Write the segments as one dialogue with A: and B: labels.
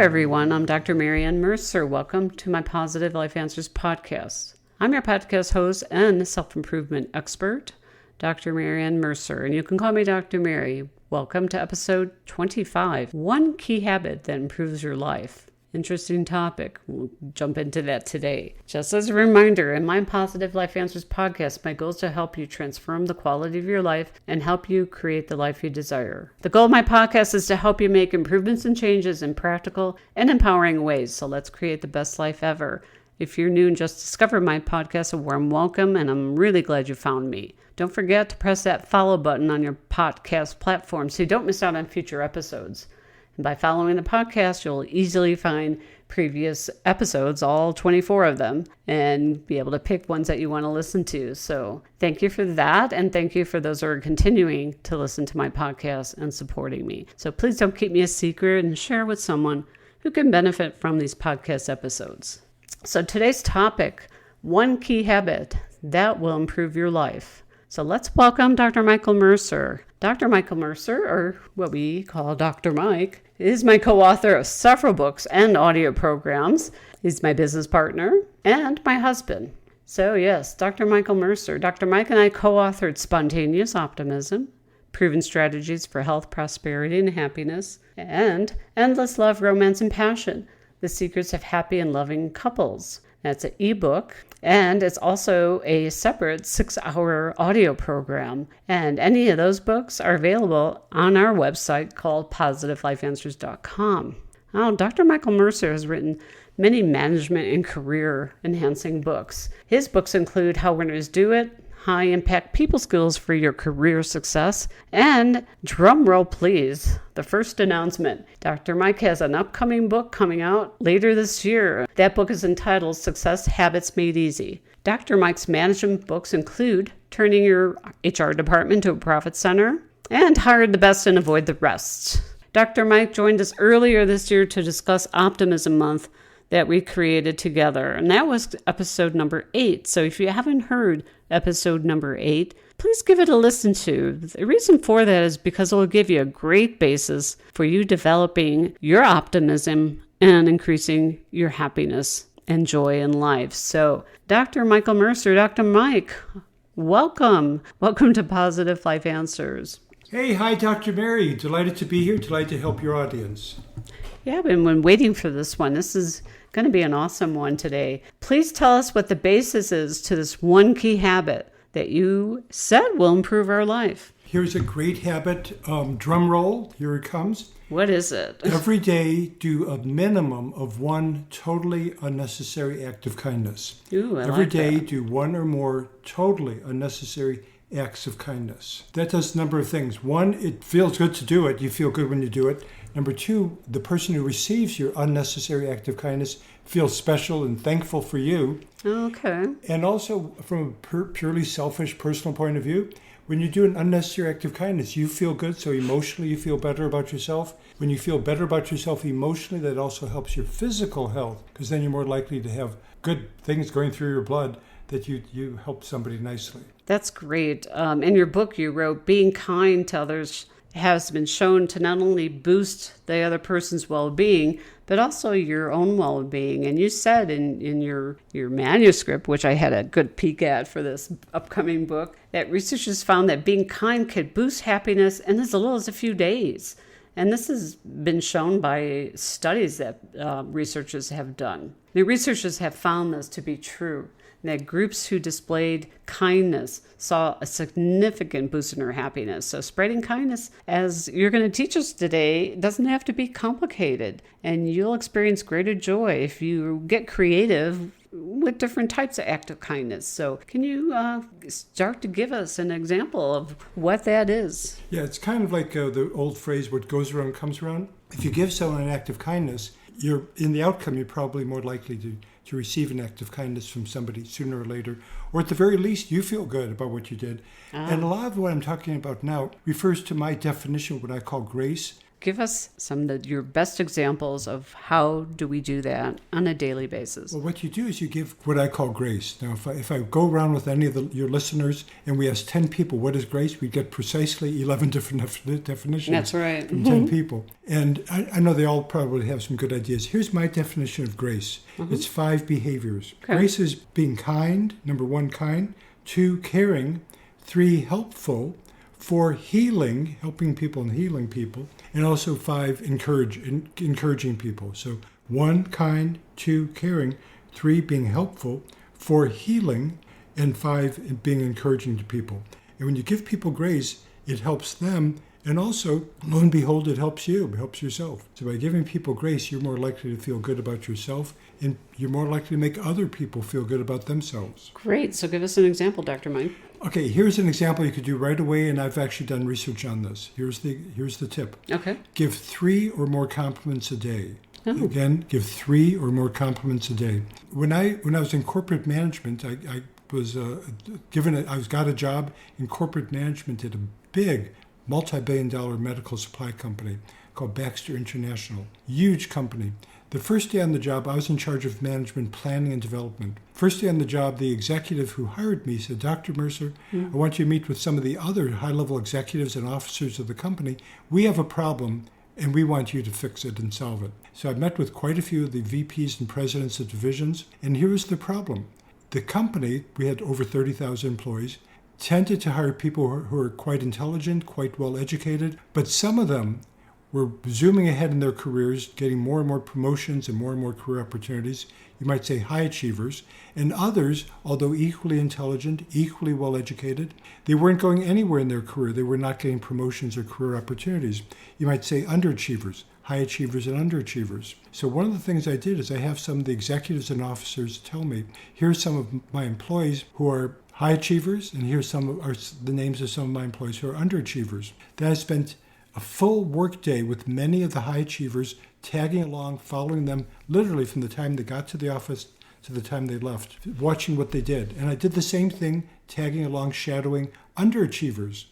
A: everyone. I'm Dr. Marianne Mercer. Welcome to my Positive Life Answers podcast. I'm your podcast host and self-improvement expert, Dr. Marianne Mercer, and you can call me Dr. Mary. Welcome to episode 25, One Key Habit That Improves Your Life. Interesting topic. We'll jump into that today. Just as a reminder, in my Positive Life Answers podcast, my goal is to help you transform the quality of your life and help you create the life you desire. The goal of my podcast is to help you make improvements and changes in practical and empowering ways. So let's create the best life ever. If you're new and just discovered my podcast, a warm welcome, and I'm really glad you found me. Don't forget to press that follow button on your podcast platform so you don't miss out on future episodes. And by following the podcast, you'll easily find previous episodes, all 24 of them, and be able to pick ones that you want to listen to. So thank you for that, and thank you for those who are continuing to listen to my podcast and supporting me. So please don't keep me a secret and share with someone who can benefit from these podcast episodes. So today's topic, one key habit that will improve your life. So let's welcome Dr. Michael Mercer. Dr. Michael Mercer, or what we call Dr. Mike, is my co-author of several books and audio programs. He's my business partner and my husband. So yes, Dr. Michael Mercer. Dr. Mike and I co-authored Spontaneous Optimism, Proven Strategies for Health, Prosperity, and Happiness, and Endless Love, Romance, and Passion, The Secrets of Happy and Loving Couples. That's an ebook, and it's also a separate 6-hour audio program. And any of those books are available on our website called PositiveLifeAnswers.com. Now, Dr. Michael Mercer has written many management and career enhancing books. His books include How Winners Do It, High Impact People Skills for Your Career Success, and drum roll please, the first announcement. Dr. Mike has an upcoming book coming out later this year. That book is entitled Success Habits Made Easy. Dr. Mike's management books include Turning Your HR Department to a Profit Center and Hire the Best and Avoid the Rest. Dr. Mike joined us earlier this year to discuss Optimism Month that we created together, and that was episode number 8. So if you haven't heard episode number 8, please give it a listen to. The reason for that is because it will give you a great basis for you developing your optimism and increasing your happiness and joy in life. So Dr. Michael Mercer, Dr. Mike, welcome. Welcome to Positive Life Answers.
B: Hey, hi, Dr. Mary. Delighted to be here. Delighted to help your audience.
A: Yeah, I've been waiting for this one. This is going to be an awesome one today. Please tell us what the basis is to this one key habit that you said will improve our life.
B: Here's a great habit. Drum roll. Here it comes.
A: What is it?
B: Every day, do a minimum of one totally unnecessary act of kindness.
A: Ooh, I
B: Every
A: like
B: day,
A: that.
B: do one or more totally unnecessary acts of kindness. That does a number of things. One, it feels good to do it. You feel good when you do it. Number two, the person who receives your unnecessary act of kindness feels special and thankful for you.
A: Okay.
B: And also, from a purely selfish, personal point of view, when you do an unnecessary act of kindness, you feel good, so emotionally you feel better about yourself. When you feel better about yourself emotionally, that also helps your physical health, because then you're more likely to have good things going through your blood that you help somebody nicely.
A: That's great. In your book, you wrote, being kind to others has been shown to not only boost the other person's well-being, but also your own well-being. And you said in your manuscript, which I had a good peek at for this upcoming book, that researchers found that being kind could boost happiness in as little as a few days. And this has been shown by studies that researchers have done. The researchers have found this to be true, that groups who displayed kindness saw a significant boost in their happiness. So spreading kindness, as you're going to teach us today, doesn't have to be complicated. And you'll experience greater joy if you get creative with different types of act of kindness. So can you start to give us an example of what that is?
B: Yeah, it's kind of like the old phrase, what goes around comes around. If you give someone an act of kindness, in the outcome, you're probably more likely to receive an act of kindness from somebody sooner or later, or at the very least, you feel good about what you did. And a lot of what I'm talking about now refers to my definition of what I call grace.
A: give us some of your best examples of how do we do that on a daily basis.
B: Well, what you do is you give what I call grace. Now, if I go around with any of your listeners and we ask 10 people what is grace, we get precisely 11 different definitions.
A: That's right.
B: From 10 people. And I know they all probably have some good ideas. Here's my definition of grace. It's 5 behaviors. Okay. Grace is being kind, number 1, kind, 2, caring, 3, helpful, 4, healing, helping people and healing people, and also 5, encouraging people. So 1, kind, 2, caring, 3, being helpful, 4, healing, and 5, being encouraging to people. And when you give people grace, it helps them, and also, lo and behold, it helps you, it helps yourself. So by giving people grace, you're more likely to feel good about yourself, and you're more likely to make other people feel good about themselves.
A: Great. So give us an example, Dr. Mike.
B: Okay, here's an example you could do right away, and I've actually done research on this. Here's the tip.
A: Okay.
B: Give 3 or more compliments a day.
A: Oh.
B: Again, give 3 or more compliments a day. When I was in corporate management, I got a job in corporate management at a big multi-billion-dollar medical supply company called Baxter International. Huge company. The first day on the job, I was in charge of management planning and development. First day on the job, the executive who hired me said, Dr. Mercer, I want you to meet with some of the other high-level executives and officers of the company. We have a problem, and we want you to fix it and solve it. So I met with quite a few of the VPs and presidents of divisions, and here was the problem. The company, we had over 30,000 employees, tended to hire people who are quite intelligent, quite well educated, but some of them were zooming ahead in their careers, getting more and more promotions and more career opportunities. You might say high achievers. And others, although equally intelligent, equally well educated, they weren't going anywhere in their career. They were not getting promotions or career opportunities. You might say underachievers, high achievers and underachievers. So one of the things I did is I have some of the executives and officers tell me, here's some of my employees who are high achievers, and here's the names of some of my employees who are underachievers. Then I spent a full workday with many of the high achievers, tagging along, following them literally from the time they got to the office to the time they left, watching what they did. And I did the same thing, tagging along, shadowing underachievers.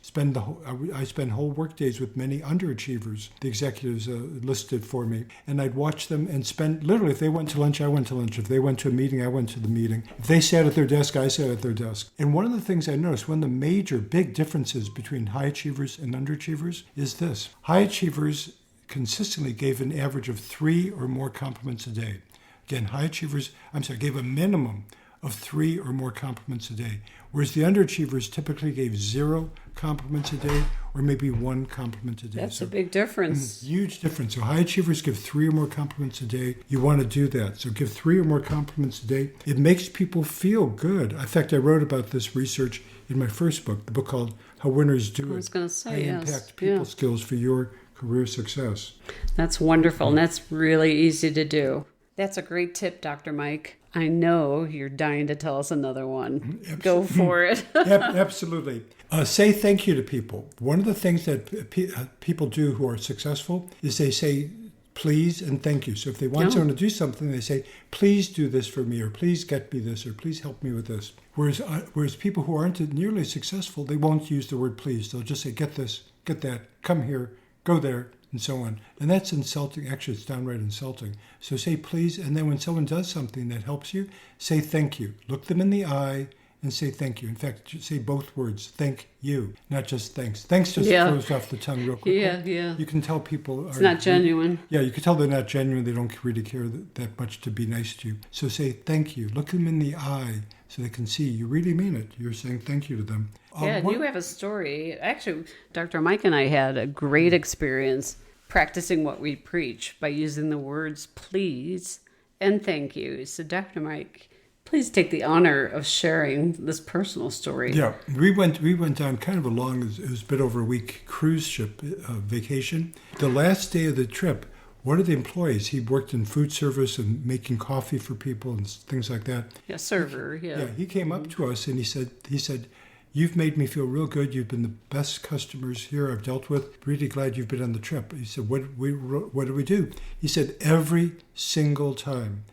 B: I spend whole work days with many underachievers, the executives listed for me. And I'd watch them and spend, literally, if they went to lunch, I went to lunch. If they went to a meeting, I went to the meeting. If they sat at their desk, I sat at their desk. And one of the things I noticed, one of the major big differences between high achievers and underachievers is this. High achievers consistently gave an average of 3 or more compliments a day. Again, high achievers, gave a minimum of 3 or more compliments a day, whereas the underachievers typically gave 0 compliments a day or maybe 1 compliment a day.
A: That's a big difference.
B: Huge difference. So high achievers give 3 or more compliments a day. You want to do that. So give 3 or more compliments a day. It makes people feel good. In fact, I wrote about this research in my first book, the book called How Winners Do It.
A: I was going to say,
B: How
A: yes.
B: Impact People Skills for Your Career Success.
A: That's wonderful, and that's really easy to do. That's a great tip, Dr. Mike. I know you're dying to tell us another one. Go for it.
B: Absolutely. Say thank you to people. One of the things that people do who are successful is they say please and thank you. So if they want someone to do something, they say, please do this for me, or please get me this, or please help me with this. Whereas people who aren't nearly successful, they won't use the word please. They'll just say, get this, get that, come here, go there, and so on. And that's insulting. Actually, it's downright insulting. So say please, and then when someone does something that helps you, say thank you. Look them in the eye and say thank you. In fact, say both words, thank you, not just thanks. Thanks just flows off the tongue real quick.
A: Yeah.
B: You can tell people
A: it's not genuine.
B: You can tell they're not genuine. They don't really care that much to be nice to you. So say thank you. Look them in the eye so they can see you really mean it. You're saying thank you to them.
A: You have a story. Actually, Dr. Mike and I had a great experience practicing what we preach by using the words please and thank you. So Dr. Mike, please take the honor of sharing this personal story.
B: Yeah, we went on kind of a long, it was a bit over a week cruise ship vacation. The last day of the trip, one of the employees, he worked in food service and making coffee for people and things like that.
A: Yeah, server,
B: Yeah, he came up to us and he said, you've made me feel real good. You've been the best customers here I've dealt with. Really glad you've been on the trip. He said, what do we do? He said, every single time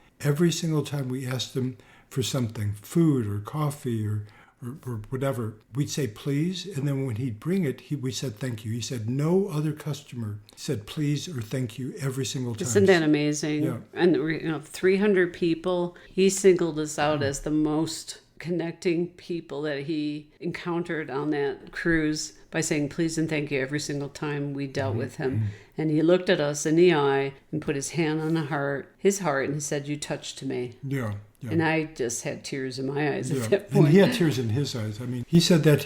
B: we asked him for something, food or coffee or or whatever, we'd say please, and then when he'd bring it, we said thank you. He said no other customer said please or thank you every single time.
A: Isn't that amazing?
B: Yeah.
A: And 300 people, he singled us out as the most connecting people that he encountered on that cruise by saying please and thank you every single time we dealt with him. And he looked at us in the eye and put his hand on his heart, and he said, "You touched me."
B: Yeah.
A: And I just had tears in my eyes
B: Yeah.
A: at that point.
B: And he had tears in his eyes. I mean, he said that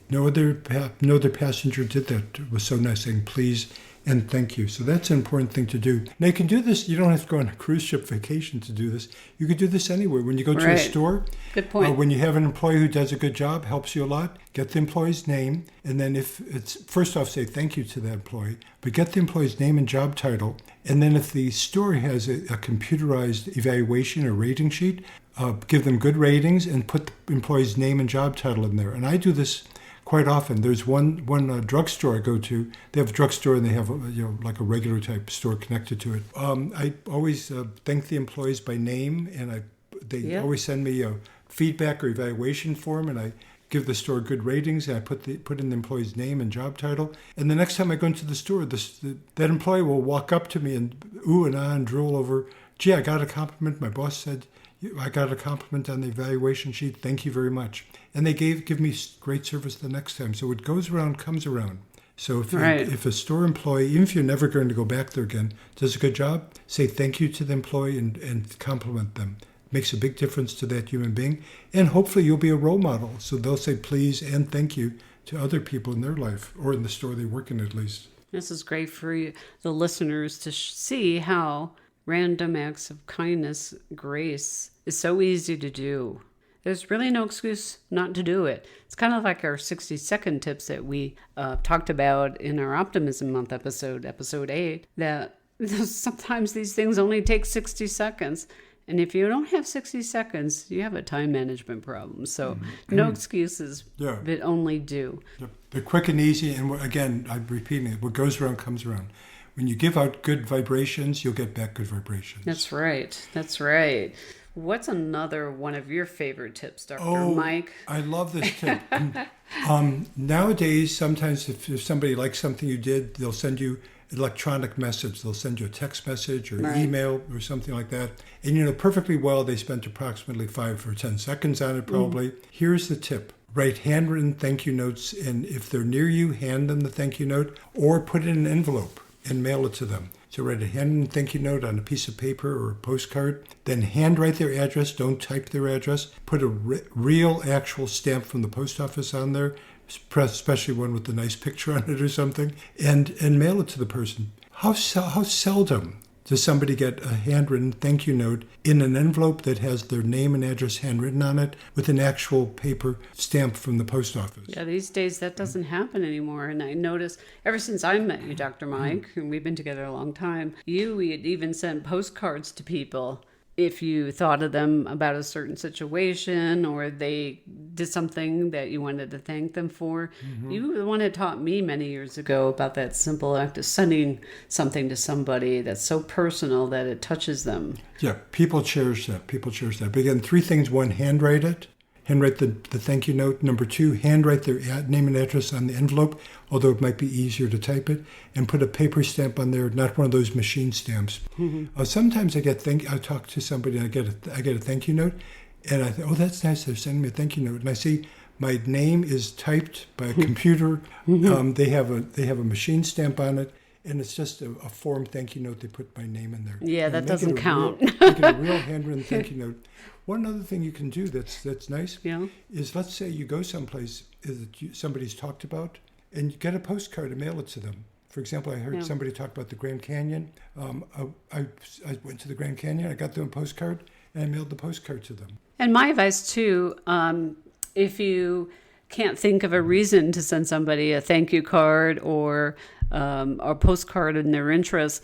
B: no other passenger did that. It was so nice, saying please and thank you. So that's an important thing to do. Now you can do this. You don't have to go on a cruise ship vacation to do this. You could do this anywhere. When you go to a store,
A: good point.
B: When you have an employee who does a good job, helps you a lot, get the employee's name, and then if it's first off, say thank you to that employee, but get the employee's name and job title, and then if the store has a computerized evaluation or rating sheet, give them good ratings and put the employee's name and job title in there. And I do this quite often. There's one drugstore I go to. They have a drugstore and they have like a regular type store connected to it. I always thank the employees by name, and they always send me a feedback or evaluation form, and I give the store good ratings, and I put in the employee's name and job title. And the next time I go into the store, that employee will walk up to me and ooh and ah and drool over, "Gee, I got a compliment. My boss said I got a compliment on the evaluation sheet. Thank you very much." And they give me great service the next time. So what goes around comes around. So if a store employee, even if you're never going to go back there again, does a good job, say thank you to the employee and compliment them. It makes a big difference to that human being. And hopefully you'll be a role model. So they'll say please and thank you to other people in their life, or in the store they work in at least.
A: This is great for you, the listeners, to see how random acts of kindness, grace, is so easy to do. There's really no excuse not to do it. It's kind of like our 60-second tips that we talked about in our Optimism Month episode 8, that sometimes these things only take 60 seconds. And if you don't have 60 seconds, you have a time management problem. So no excuses, but only do.
B: They're quick and easy. And again, I'm repeating it. What goes around comes around. When you give out good vibrations, you'll get back good vibrations.
A: That's right. What's another one of your favorite tips, Dr. Mike?
B: I love this tip. Nowadays, sometimes if somebody likes something you did, they'll send you an electronic message. They'll send you a text message or email or something like that. And perfectly well, they spent approximately 5 or 10 seconds on it probably. Here's the tip. Write handwritten thank you notes, and if they're near you, hand them the thank you note or put it in an envelope and mail it to them. So write a handwritten thank you note on a piece of paper or a postcard, then handwrite their address, don't type their address, put a real actual stamp from the post office on there, especially one with a nice picture on it or something, and mail it to the person. How seldom does somebody get a handwritten thank you note in an envelope that has their name and address handwritten on it with an actual paper stamp from the post office?
A: Yeah, these days that doesn't happen anymore. And I noticed ever since I met you, Dr. Mike, and we've been together a long time, you had even sent postcards to people if you thought of them about a certain situation or they did something that you wanted to thank them for. You were the one that taught me many years ago about that simple act of sending something to somebody that's so personal that it touches them.
B: Yeah, people cherish that. But again, 3 things. 1, handwrite it. Handwrite the thank you note. Number 2, handwrite their name and address on the envelope, although it might be easier to type it, and put a paper stamp on there, not one of those machine stamps. Sometimes I talk to somebody and I get a thank you note, and I think, oh, that's nice. They're sending me a thank you note, and I see my name is typed by a computer. They have a machine stamp on it. And it's just a form thank you note. They put my name in there.
A: Yeah, that doesn't count.
B: Make it a real handwritten thank you note. One other thing you can do that's nice is, let's say you go someplace that somebody's talked about, and you get a postcard and mail it to them. For example, I heard somebody talk about the Grand Canyon. I went to the Grand Canyon. I got them a postcard, and I mailed the postcard to them.
A: And my advice too, if you can't think of a reason to send somebody a thank you card or a postcard in their interest,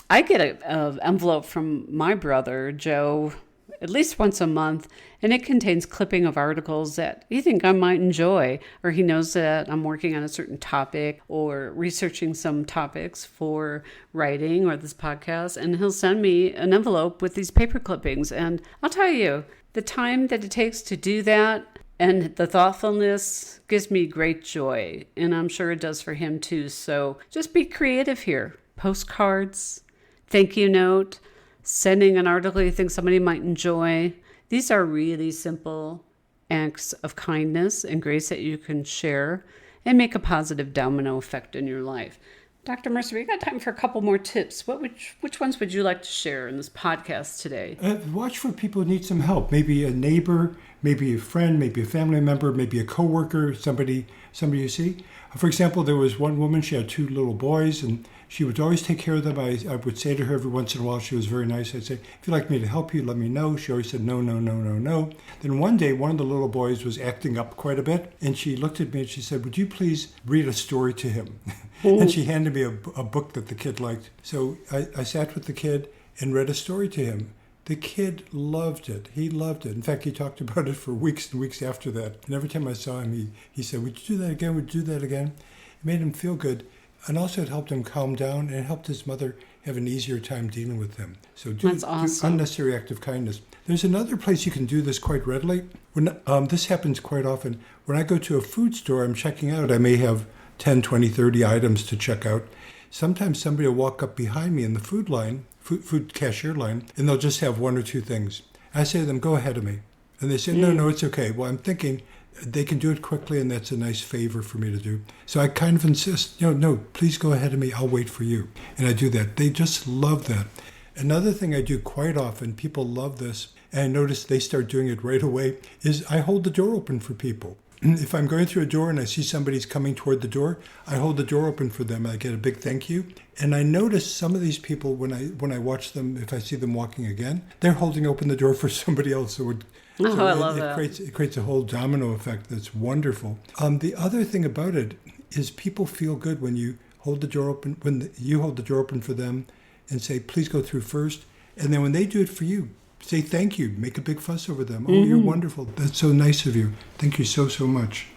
A: I get an envelope from my brother, Joe, at least once a month, and it contains clipping of articles that he think I might enjoy, or he knows that I'm working on a certain topic or researching some topics for writing or this podcast, and he'll send me an envelope with these paper clippings. And I'll tell you, the time that it takes to do that And the thoughtfulness gives me great joy, and I'm sure it does for him too. So just be creative here. Postcards, thank you note, sending an article you think somebody might enjoy. These are really simple acts of kindness and grace that you can share and make a positive domino effect in your life. Dr. Mercer, we got time for a couple more tips. Which ones would you like to share in this podcast today?
B: Watch for people who need some help. Maybe a neighbor, maybe a friend, maybe a family member, maybe a coworker, somebody you see. For example, there was one woman, she had 2 little boys, and she would always take care of them. I would say to her every once in a while, she was very nice. I'd say, if you'd like me to help you, let me know. She always said, no, no, no, no, no. Then one day, one of the little boys was acting up quite a bit, and she looked at me and she said, would you please read a story to him? And she handed me a book that the kid liked. So I sat with the kid and read a story to him. The kid loved it. He loved it. In fact, he talked about it for weeks and weeks after that. And every time I saw him, he said, would you do that again? Would you do that again? It made him feel good. And also it helped him calm down, and it helped his mother have an easier time dealing with him. So do unnecessary act of kindness. There's another place you can do this quite readily. When this happens quite often. When I go to a food store, I'm checking out. I may have 10, 20, 30 items to check out. Sometimes somebody will walk up behind me in the food cashier line, and they'll just have 1 or 2 things. I say to them, go ahead of me. And they say, no, it's okay. Well, I'm thinking they can do it quickly, and that's a nice favor for me to do. So I kind of insist, no, please go ahead of me. I'll wait for you. And I do that. They just love that. Another thing I do quite often, people love this, and I notice they start doing it right away, is I hold the door open for people. If I'm going through a door and I see somebody's coming toward the door, I hold the door open for them. I get a big thank you. And I notice some of these people, when I watch them, if I see them walking again, they're holding open the door for somebody else. So
A: I love that.
B: It creates a whole domino effect that's wonderful. The other thing about it is people feel good when you hold the door open, you hold the door open for them and say, please go through first. And then when they do it for you, say thank you. Make a big fuss over them. Oh, you're wonderful. That's so nice of you. Thank you so, so much.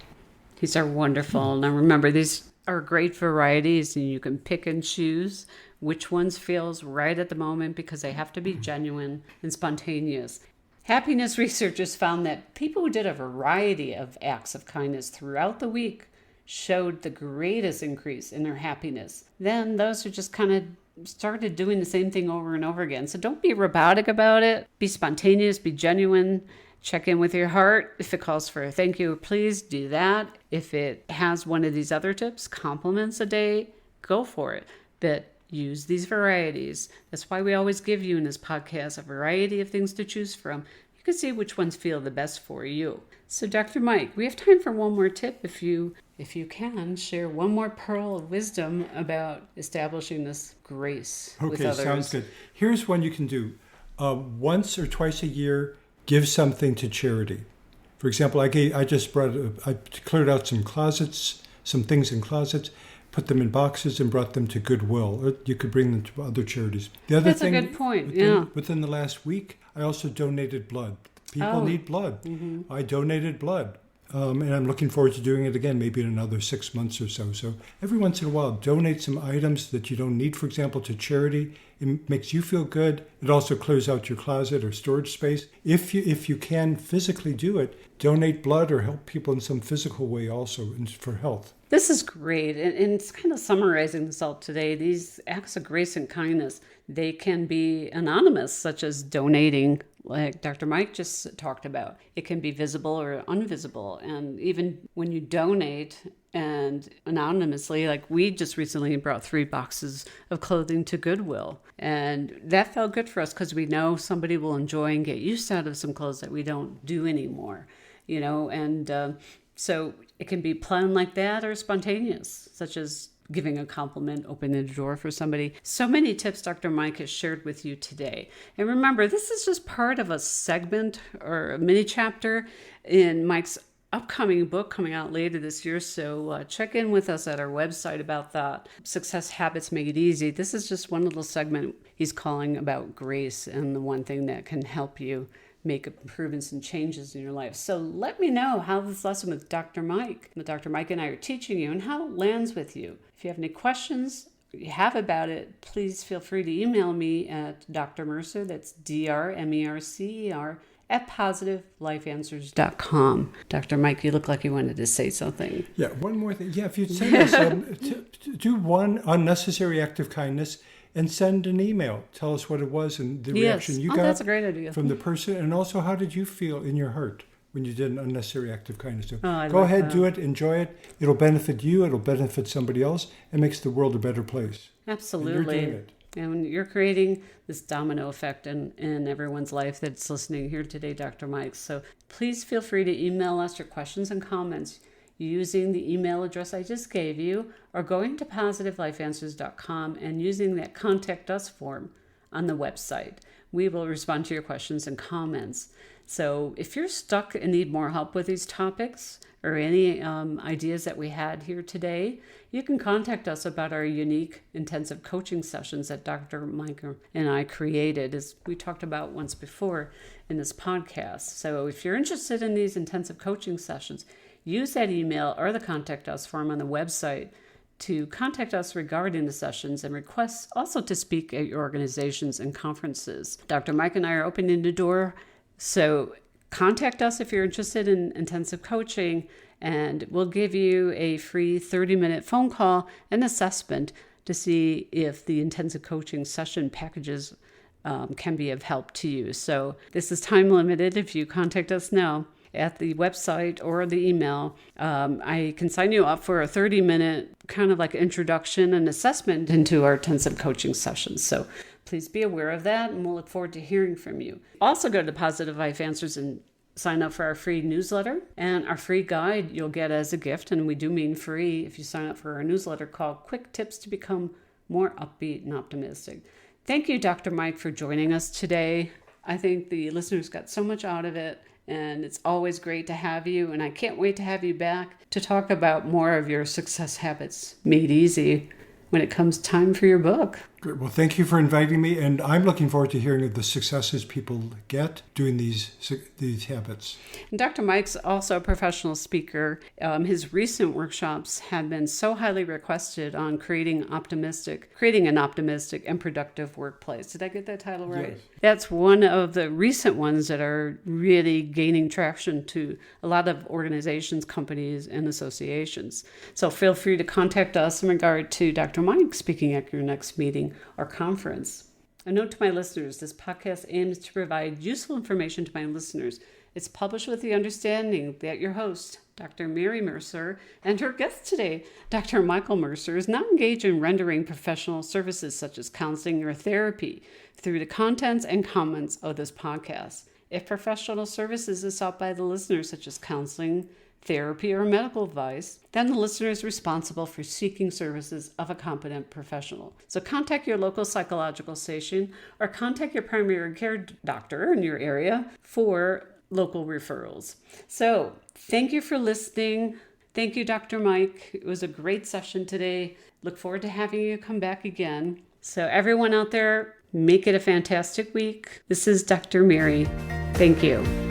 A: These are wonderful. Now remember, these are great varieties, and you can pick and choose which ones feels right at the moment because they have to be genuine and spontaneous. Happiness researchers found that people who did a variety of acts of kindness throughout the week showed the greatest increase in their happiness. Then those who just kind of started doing the same thing over and over again. So don't be robotic about it. Be spontaneous, be genuine. Check in with your heart. If it calls for a thank you, please do that. If it has one of these other tips, compliments a day, go for it. But use these varieties. That's why we always give you in this podcast a variety of things to choose from. You can see which ones feel the best for you. So Dr. Mike, we have time for one more tip. If you can, share one more pearl of wisdom about establishing this grace with others. Okay,
B: sounds good. Here's one you can do. Once or twice a year, give something to charity. For example, I cleared out some closets, some things in closets, put them in boxes and brought them to Goodwill. Or you could bring them to other charities.
A: That's a good point.
B: Within the last week, I also donated blood. People need blood. Mm-hmm. I donated blood. And I'm looking forward to doing it again, maybe in another 6 months or so. So every once in a while, donate some items that you don't need, for example, to charity. It makes you feel good. It also clears out your closet or storage space. If you can physically do it, donate blood or help people in some physical way also for health.
A: This is great. And it's kind of summarizing this all today. These acts of grace and kindness, they can be anonymous, such as donating, like Dr. Mike just talked about. It can be visible or invisible. And even when you donate and anonymously, like we just recently brought 3 boxes of clothing to Goodwill. And that felt good for us because we know somebody will enjoy and get use out of some clothes that we don't do anymore, and so it can be planned like that or spontaneous, such as giving a compliment, opening the door for somebody. So many tips Dr. Mike has shared with you today. And remember, this is just part of a segment or a mini chapter in Mike's upcoming book coming out later this year. So check in with us at our website about that. Success Habits Make It Easy. This is just one little segment he's calling about grace and the one thing that can help you make improvements and changes in your life. So let me know how this lesson with Dr. Mike and I are teaching you and how it lands with you. If you have any questions you have about it, please feel free to email me at Dr. Mercer, that's DrMercer at positivelifeanswers.com. Dr. Mike, you look like you wanted to say something.
B: Yeah, one more thing. Yeah, if you'd send us, do one unnecessary act of kindness and send an email. Tell us what it was and the reaction you got
A: that's a great idea.
B: from the person. And also, how did you feel in your heart when you did an unnecessary act of kindness?
A: Go
B: ahead, do it, enjoy it. It'll benefit you. It'll benefit somebody else. It makes the world a better place.
A: Absolutely.
B: And you're doing it.
A: And you're creating this domino effect in everyone's life that's listening here today, Dr. Mike. So please feel free to email us your questions and comments using the email address I just gave you, or going to positivelifeanswers.com and using that Contact Us form on the website. We will respond to your questions and comments. So if you're stuck and need more help with these topics or any ideas that we had here today, you can contact us about our unique intensive coaching sessions that Dr. Mike and I created, as we talked about once before in this podcast. So if you're interested in these intensive coaching sessions, use that email or the Contact Us form on the website to contact us regarding the sessions and requests also to speak at your organizations and conferences. Dr. Mike and I are opening the door, so contact us if you're interested in intensive coaching, and we'll give you a free 30-minute phone call and assessment to see if the intensive coaching session packages can be of help to you. So this is time limited. If you contact us now at the website or the email, I can sign you up for a 30-minute kind of like introduction and assessment into our intensive coaching sessions. So please be aware of that, and we'll look forward to hearing from you. Also go to Positive Life Answers and sign up for our free newsletter and our free guide you'll get as a gift, and we do mean free if you sign up for our newsletter called Quick Tips to Become More Upbeat and Optimistic. Thank you, Dr. Mike, for joining us today. I think the listeners got so much out of it, and it's always great to have you, and I can't wait to have you back to talk about more of your success habits made easy when it comes time for your book.
B: Good. Well, thank you for inviting me, and I'm looking forward to hearing of the successes people get doing these habits.
A: And Dr. Mike's also a professional speaker. His recent workshops have been so highly requested on creating an optimistic and productive workplace. Did I get that title right?
B: Yes.
A: That's one of the recent ones that are really gaining traction to a lot of organizations, companies, and associations. So feel free to contact us in regard to Dr. Mike speaking at your next meeting or conference. A note to my listeners, this podcast aims to provide useful information to my listeners. It's published with the understanding that your host, Dr. Mary Mercer, and her guest today, Dr. Michael Mercer, is not engaged in rendering professional services such as counseling or therapy through the contents and comments of this podcast. If professional services is sought by the listeners, such as counseling, therapy, or medical advice, then the listener is responsible for seeking services of a competent professional. So contact your local psychological station or contact your primary care doctor in your area for local referrals. So thank you for listening. Thank you, Dr. Mike. It was a great session today. Look forward to having you come back again. So everyone out there, make it a fantastic week. This is Dr. Mary. Thank you.